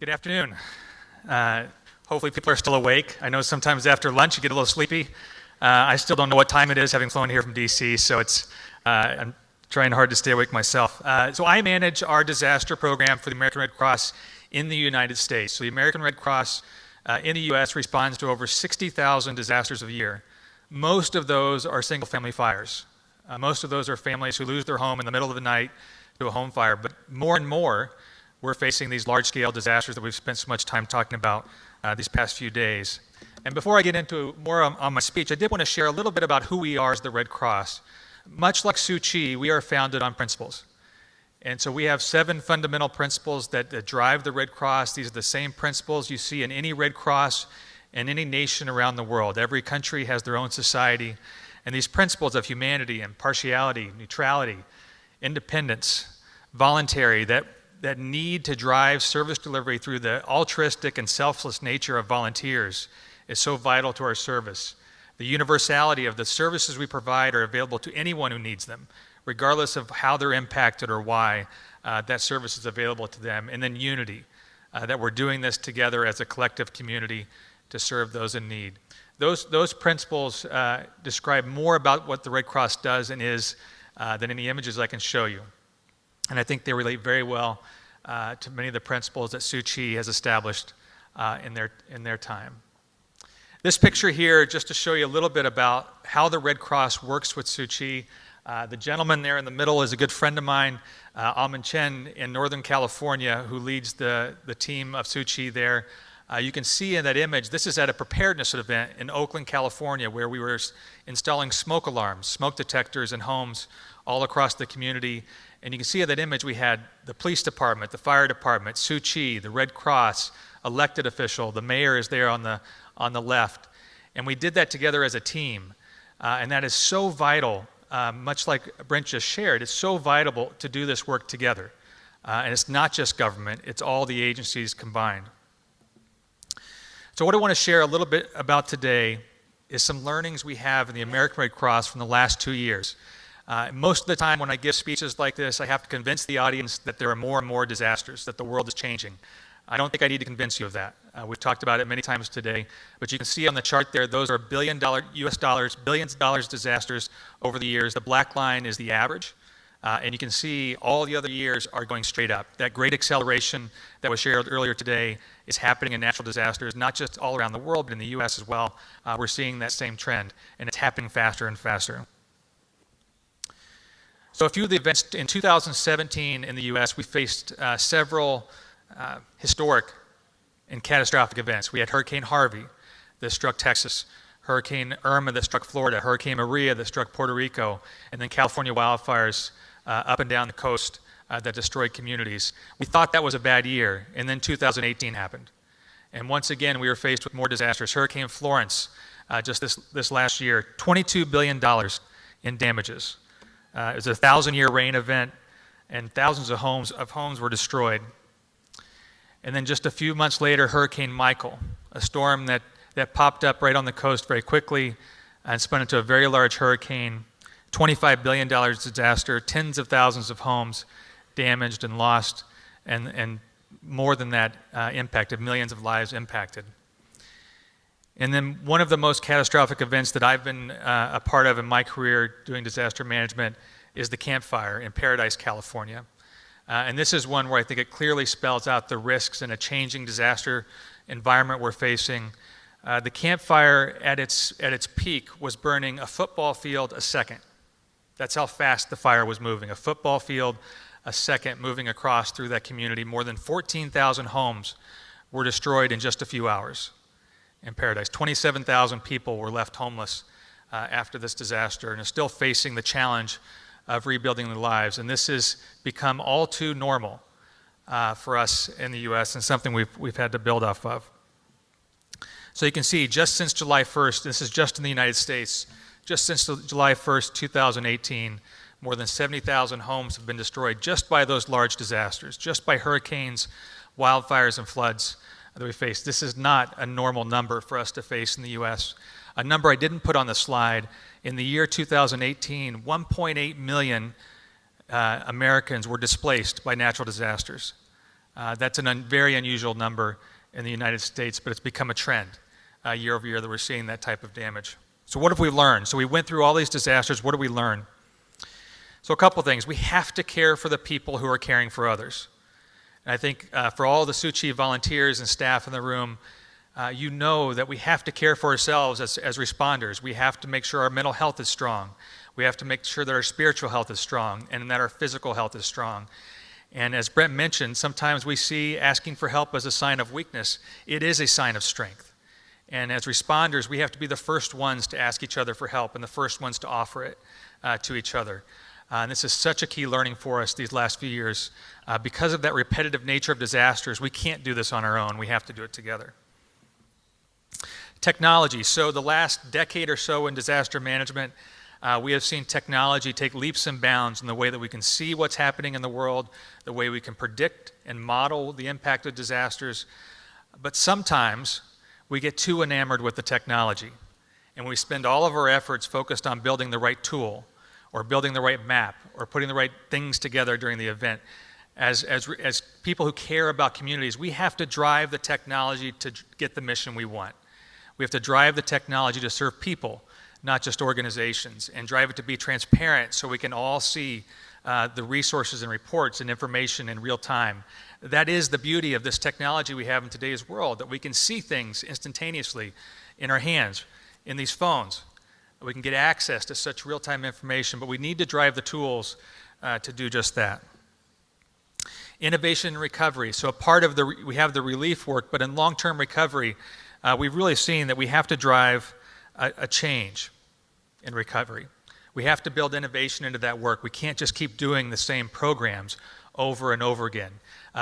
Good afternoon. Hopefully people are still awake. I know sometimes after lunch you get a little sleepy. I still don't know what time it is, having flown here from DC, so I'm trying hard to stay awake myself. So I manage our disaster program for the American Red Cross in the United States. So the American Red Cross in the U.S. responds to over 60,000 disasters a year. Most of those are single-family fires. Most of those are families who lose their home in the middle of the night to a home fire, but more and more we're facing these large-scale disasters that we've spent so much time talking about these past few days. And before I get into more on my speech, I did want to share a little bit about who we are as the Red Cross. Much like Tzu Chi, we are founded on principles. And so we have 7 fundamental principles that drive the Red Cross. These are the same principles you see in any Red Cross in any nation around the world. Every country has their own society. And these principles of humanity, impartiality, neutrality, independence, voluntary, that need to drive service delivery through the altruistic and selfless nature of volunteers is so vital to our service. The universality of the services we provide are available to anyone who needs them, regardless of how they're impacted or why that service is available to them. And then unity, that we're doing this together as a collective community to serve those in need. Those principles describe more about what the Red Cross does and is than any images I can show you. And I think they relate very well to many of the principles that Tzu Chi has established in their time. This picture here, just to show you a little bit about how the Red Cross works with Tzu Chi. The gentleman there in the middle is a good friend of mine, Amin Chen in Northern California, who leads the team of Tzu Chi there. You can see in that image, this is at a preparedness event in Oakland, California, where we were installing smoke alarms, smoke detectors in homes all across the community. And you can see in that image we had the police department, the fire department, Tzu Chi, the Red Cross, elected official, the mayor is there on the left. And we did that together as a team. And that is so vital, much like Brent just shared, it's so vital to do this work together. And it's not just government, it's all the agencies combined. So what I want to share a little bit about today is some learnings we have in the American Red Cross from the last 2 years. Most of the time when I give speeches like this, I have to convince the audience that there are more and more disasters, that the world is changing. I don't think I need to convince you of that. We've talked about it many times today, but you can see on the chart there, those are billions of dollars disasters over the years. The black line is the average, and you can see all the other years are going straight up. That great acceleration that was shared earlier today is happening in natural disasters, not just all around the world, but in the U.S. as well. We're seeing that same trend, and it's happening faster and faster. So a few of the events in 2017 in the U.S., we faced several historic and catastrophic events. We had Hurricane Harvey that struck Texas, Hurricane Irma that struck Florida, Hurricane Maria that struck Puerto Rico, and then California wildfires up and down the coast that destroyed communities. We thought that was a bad year, and then 2018 happened. And once again, we were faced with more disasters. Hurricane Florence, just this last year, $22 billion in damages. It was a 1,000-year rain event, and thousands of homes were destroyed. And then just a few months later, Hurricane Michael, a storm that popped up right on the coast very quickly and spun into a very large hurricane, $25 billion disaster, tens of thousands of homes damaged and lost, and more than that, impacted, millions of lives impacted. And then one of the most catastrophic events that I've been a part of in my career doing disaster management is the Camp Fire in Paradise, California. And this is one where I think it clearly spells out the risks in a changing disaster environment we're facing. The Camp Fire at its peak was burning a football field a second. That's how fast the fire was moving. A football field a second moving across through that community. More than 14,000 homes were destroyed in just a few hours in Paradise. 27,000 people were left homeless after this disaster and are still facing the challenge of rebuilding their lives. And this has become all too normal for us in the U.S. and something we've had to build off of. So you can see just since July 1st, this is just in the United States, just since July 1st, 2018, more than 70,000 homes have been destroyed just by those large disasters, just by hurricanes, wildfires, and floods that we face. This is not a normal number for us to face in the U.S. A number I didn't put on the slide, in the year 2018, 1.8 million Americans were displaced by natural disasters. That's a very unusual number in the United States, but it's become a trend year over year that we're seeing that type of damage. So what have we learned? So we went through all these disasters. What did we learn? So a couple things. We have to care for the people who are caring for others. And I think for all the Tzu Chi volunteers and staff in the room, you know that we have to care for ourselves as responders. We have to make sure our mental health is strong. We have to make sure that our spiritual health is strong and that our physical health is strong. And as Brent mentioned, sometimes we see asking for help as a sign of weakness. It is a sign of strength. And as responders, we have to be the first ones to ask each other for help and the first ones to offer it to each other. And this is such a key learning for us these last few years. Because of that repetitive nature of disasters, we can't do this on our own. We have to do it together. Technology. So the last decade or so in disaster management, we have seen technology take leaps and bounds in the way that we can see what's happening in the world, the way we can predict and model the impact of disasters. But sometimes we get too enamored with the technology, and we spend all of our efforts focused on building the right tool, or building the right map, or putting the right things together during the event. As people who care about communities, we have to drive the technology to get the mission we want. We have to drive the technology to serve people, not just organizations, and drive it to be transparent so we can all see the resources and reports and information in real time. That is the beauty of this technology we have in today's world, that we can see things instantaneously in our hands, in these phones. We can get access to such real-time information, but we need to drive the tools to do just that. Innovation and recovery. So a part of we have the relief work, but in long-term recovery, we've really seen that we have to drive a change in recovery. We have to build innovation into that work. We can't just keep doing the same programs over and over again.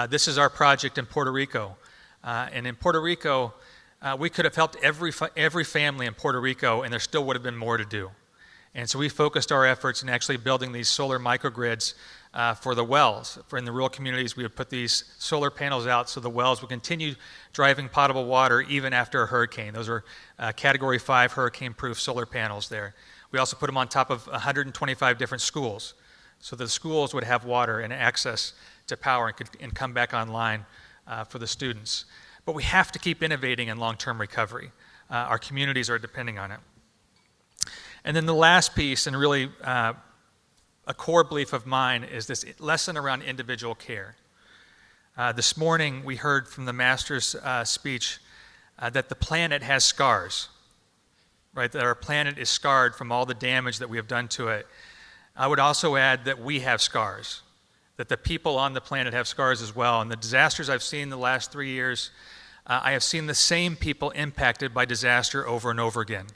This is our project in Puerto Rico. And in Puerto Rico, we could have helped every family in Puerto Rico, and there still would have been more to do. And so we focused our efforts in actually building these solar microgrids for the wells. In the rural communities, we would put these solar panels out so the wells would continue driving potable water even after a hurricane. Those are Category 5 hurricane-proof solar panels there. We also put them on top of 125 different schools, so the schools would have water and access to power and come back online for the students. But we have to keep innovating in long-term recovery. Our communities are depending on it. And then the last piece, and really a core belief of mine, is this lesson around individual care. This morning we heard from the master's speech that the planet has scars, right? That our planet is scarred from all the damage that we have done to it. I would also add that we have scars, that the people on the planet have scars as well. And the disasters I've seen the last 3 years, I have seen the same people impacted by disaster over and over again.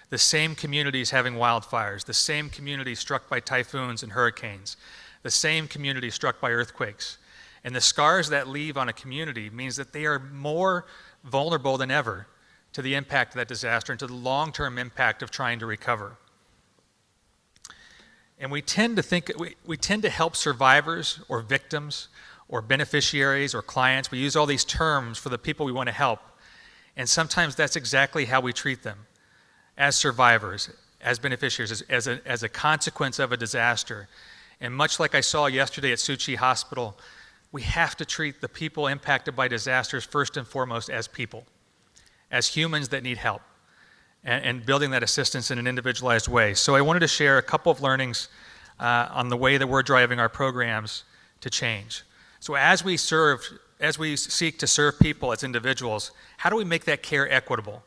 The same communities having wildfires, the same communities struck by typhoons and hurricanes, the same communities struck by earthquakes. And the scars that leave on a community means that they are more vulnerable than ever to the impact of that disaster and to the long-term impact of trying to recover. And we tend to help survivors or victims or beneficiaries or clients. We use all these terms for the people we want to help. And sometimes that's exactly how we treat them, as survivors, as beneficiaries, as a consequence of a disaster. And much like I saw yesterday at Tzu Chi Hospital, we have to treat the people impacted by disasters first and foremost as people, as humans that need help, and building that assistance in an individualized way. So I wanted to share a couple of learnings on the way that we're driving our programs to change. So as we seek to serve people as individuals, how do we make that care equitable?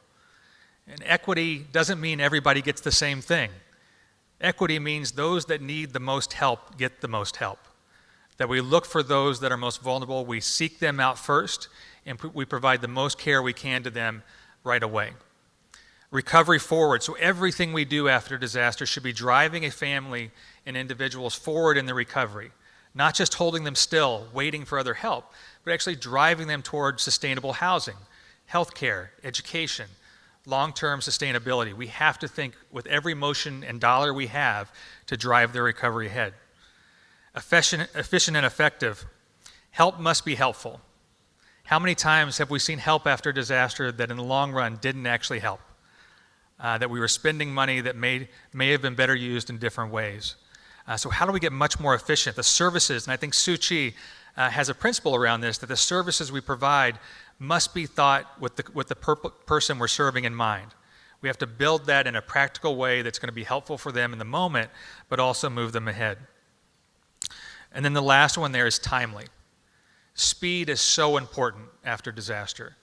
And equity doesn't mean everybody gets the same thing. Equity means those that need the most help get the most help. That we look for those that are most vulnerable, we seek them out first, and we provide the most care we can to them right away. Recovery forward. So everything we do after disaster should be driving a family and individuals forward in the recovery. Not just holding them still, waiting for other help, but actually driving them toward sustainable housing, healthcare, education, long-term sustainability. We have to think with every motion and dollar we have to drive their recovery ahead. Efficient and effective. Help must be helpful. How many times have we seen help after disaster that in the long run didn't actually help? That we were spending money that may have been better used in different ways. So how do we get much more efficient? The services, and I think Tzu Chi has a principle around this, that the services we provide must be thought with the person we're serving in mind. We have to build that in a practical way that's going to be helpful for them in the moment, but also move them ahead. And then the last one there is timely. Speed is so important after disaster.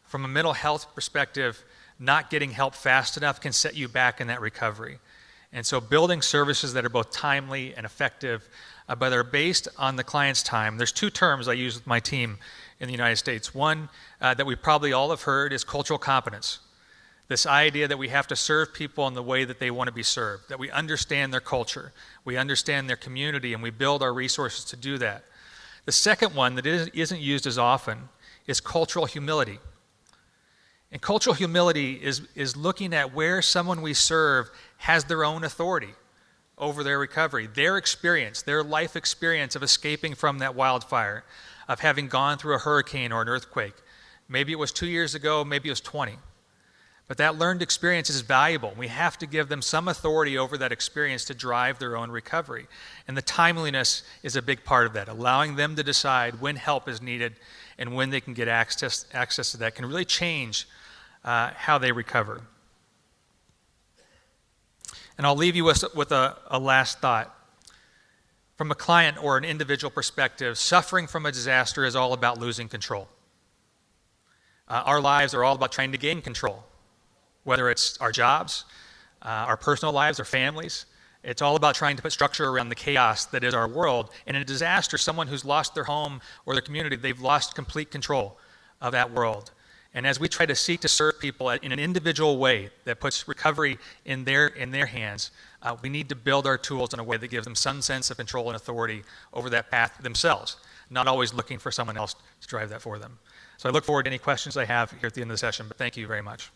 From a mental health perspective, not getting help fast enough can set you back in that recovery. And so building services that are both timely and effective, but are based on the client's time. There's two terms I use with my team in the United States. One that we probably all have heard is cultural competence. This idea that we have to serve people in the way that they want to be served, that we understand their culture, we understand their community, and we build our resources to do that. The second one that isn't used as often is cultural humility. And cultural humility is looking at where someone we serve has their own authority over their recovery, their experience, their life experience of escaping from that wildfire, of having gone through a hurricane or an earthquake. Maybe it was 2 years ago, maybe it was 20. But that learned experience is valuable. We have to give them some authority over that experience to drive their own recovery. And the timeliness is a big part of that, allowing them to decide when help is needed and when they can get access to that can really change how they recover. And I'll leave you with a last thought. From a client or an individual perspective, suffering from a disaster is all about losing control. Our lives are all about trying to gain control, whether it's our jobs, our personal lives, our families. It's all about trying to put structure around the chaos that is our world. And in a disaster, someone who's lost their home or their community, they've lost complete control of that world. And as we try to seek to serve people in an individual way that puts recovery in their hands, we need to build our tools in a way that gives them some sense of control and authority over that path themselves, not always looking for someone else to drive that for them. So I look forward to any questions I have here at the end of the session, but thank you very much.